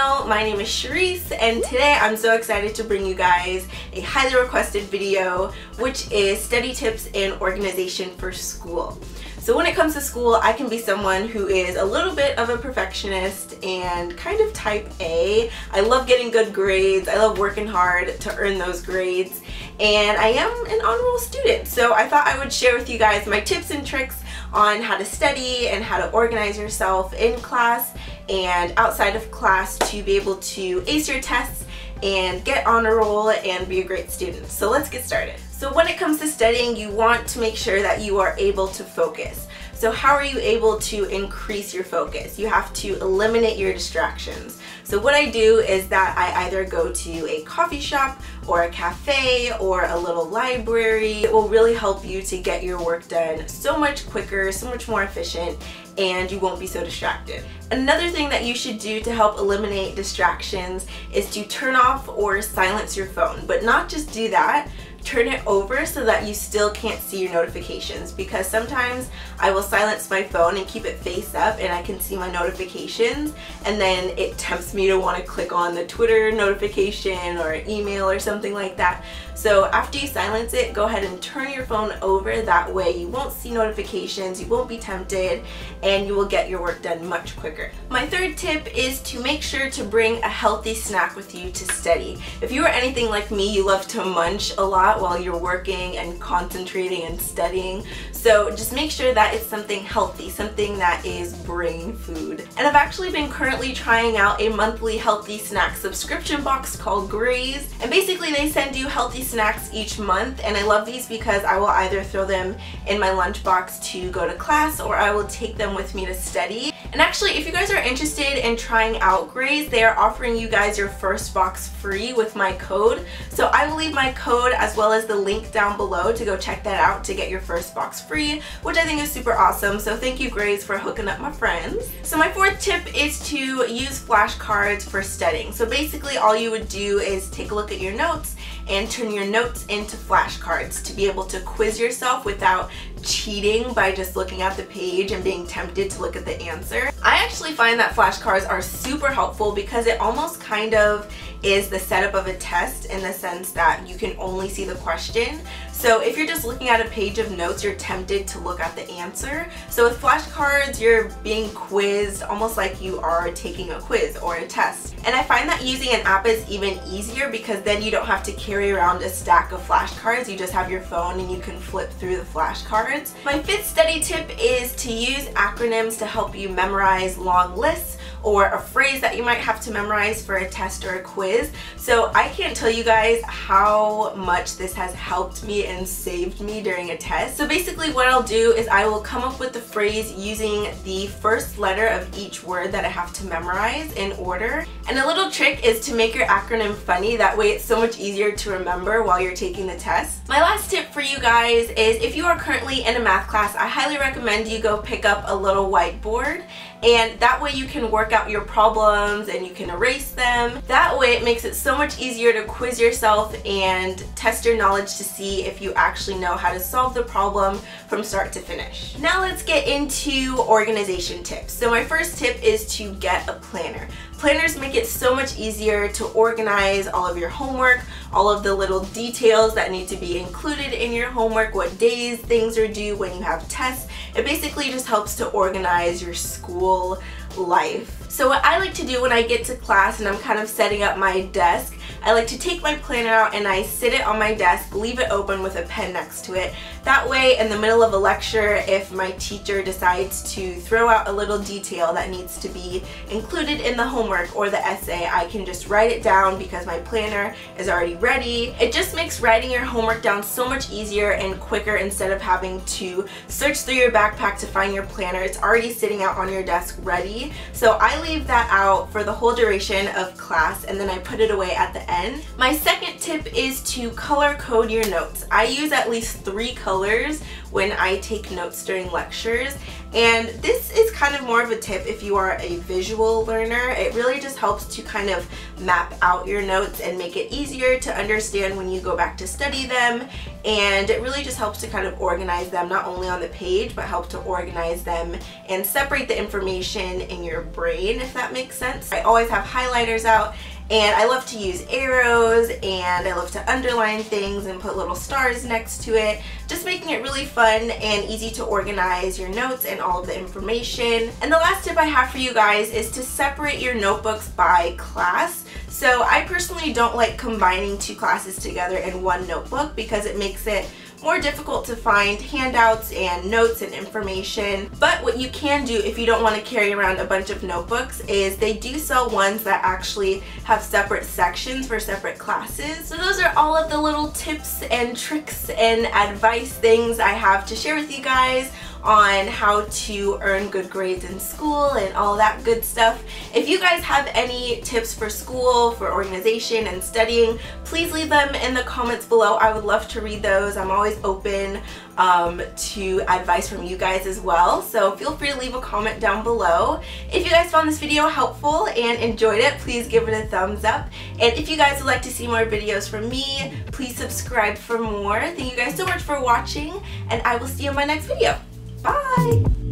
channel. My name is Charisse, and today I'm so excited to bring you guys a highly requested video, which is study tips and organization for school. So when it comes to school, I can be someone who is a little bit of a perfectionist and kind of type A. I love getting good grades. I love working hard to earn those grades, and I am an honor roll student. So I thought I would share with you guys my tips and tricks on how to study and how to organize yourself in class and outside of class to be able to ace your tests and get honor roll and be a great student. So let's get started. So when it comes to studying, you want to make sure that you are able to focus. So how are you able to increase your focus? You have to eliminate your distractions. So what I do is that I either go to a coffee shop or a cafe or a little library. It will really help you to get your work done so much quicker, so much more efficient, and you won't be so distracted. Another thing that you should do to help eliminate distractions is to turn off or silence your phone, but not just do that. Turn it over so that you still can't see your notifications, because sometimes I will silence my phone and keep it face up and I can see my notifications, and then it tempts me to want to click on the Twitter notification or email or something like that. So after you silence it, go ahead and turn your phone over. That way you won't see notifications, you won't be tempted, and you will get your work done much quicker. My third tip is to make sure to bring a healthy snack with you to study. If you are anything like me, you love to munch a lot while you're working and concentrating and studying. So just make sure that it's something healthy, something that is brain food. And I've actually been currently trying out a monthly healthy snack subscription box called Graze. And basically they send you healthy snacks each month, and I love these because I will either throw them in my lunchbox to go to class, or I will take them with me to study. And actually, if you guys are interested in trying out Graze, they are offering you guys your first box free with my code. So I will leave my code as well as the link down below to go check that out to get your first box free, which I think is super awesome. So thank you, Graze, for hooking up my friends. So my fourth tip is to use flashcards for studying. So basically all you would do is take a look at your notes and turn your notes into flashcards to be able to quiz yourself without cheating by just looking at the page and being tempted to look at the answer. I actually find that flashcards are super helpful because it almost kind of is the setup of a test, in the sense that you can only see the question. So if you're just looking at a page of notes, you're tempted to look at the answer. So with flashcards, you're being quizzed almost like you are taking a quiz or a test. And I find that using an app is even easier, because then you don't have to carry around a stack of flashcards. You just have your phone and you can flip through the flashcards. My fifth study tip is to use acronyms to help you memorize long lists or a phrase that you might have to memorize for a test or a quiz. So I can't tell you guys how much this has helped me and saved me during a test. So basically what I'll do is I will come up with the phrase using the first letter of each word that I have to memorize in order. And a little trick is to make your acronym funny. That way it's so much easier to remember while you're taking the test. My last tip for you guys is, if you are currently in a math class, I highly recommend you go pick up a little whiteboard, and that way you can work out your problems and you can erase them. That way it makes it so much easier to quiz yourself and test your knowledge to see if you actually know how to solve the problem from start to finish. Now let's get into organization tips. So my first tip is to get a planner. Planners make it so much easier to organize all of your homework, all of the little details that need to be included in your homework, what days things are due, when you have tests. It basically just helps to organize your school life. So what I like to do when I get to class and I'm kind of setting up my desk, I like to take my planner out and I sit it on my desk, leave it open with a pen next to it. That way in the middle of a lecture, if my teacher decides to throw out a little detail that needs to be included in the homework or the essay, I can just write it down because my planner is already ready. It just makes writing your homework down so much easier and quicker instead of having to search through your backpack to find your planner. It's already sitting out on your desk ready. So I leave that out for the whole duration of class, and then I put it away at the end. My second tip is to color code your notes. I use at least 3 colors when I take notes during lectures. And this is kind of more of a tip if you are a visual learner. It really just helps to kind of map out your notes and make it easier to understand when you go back to study them. And it really just helps to kind of organize them, not only on the page, but help to organize them and separate the information in your brain, if that makes sense. I always have highlighters out, and I love to use arrows, and I love to underline things and put little stars next to it, just making it really fun and easy to organize your notes and all of the information. And the last tip I have for you guys is to separate your notebooks by class. So I personally don't like combining two classes together in one notebook because it makes it more difficult to find handouts and notes and information. But what you can do if you don't want to carry around a bunch of notebooks is they do sell ones that actually have separate sections for separate classes. So those are all of the little tips and tricks and advice things I have to share with you guys on how to earn good grades in school and all that good stuff. If you guys have any tips for school, for organization and studying, please leave them in the comments below. I would love to read those. I'm always open to advice from you guys as well, so feel free to leave a comment down below. If you guys found this video helpful and enjoyed it, please give it a thumbs up, and if you guys would like to see more videos from me, please subscribe for more. Thank you guys so much for watching, and I will see you in my next video. Bye!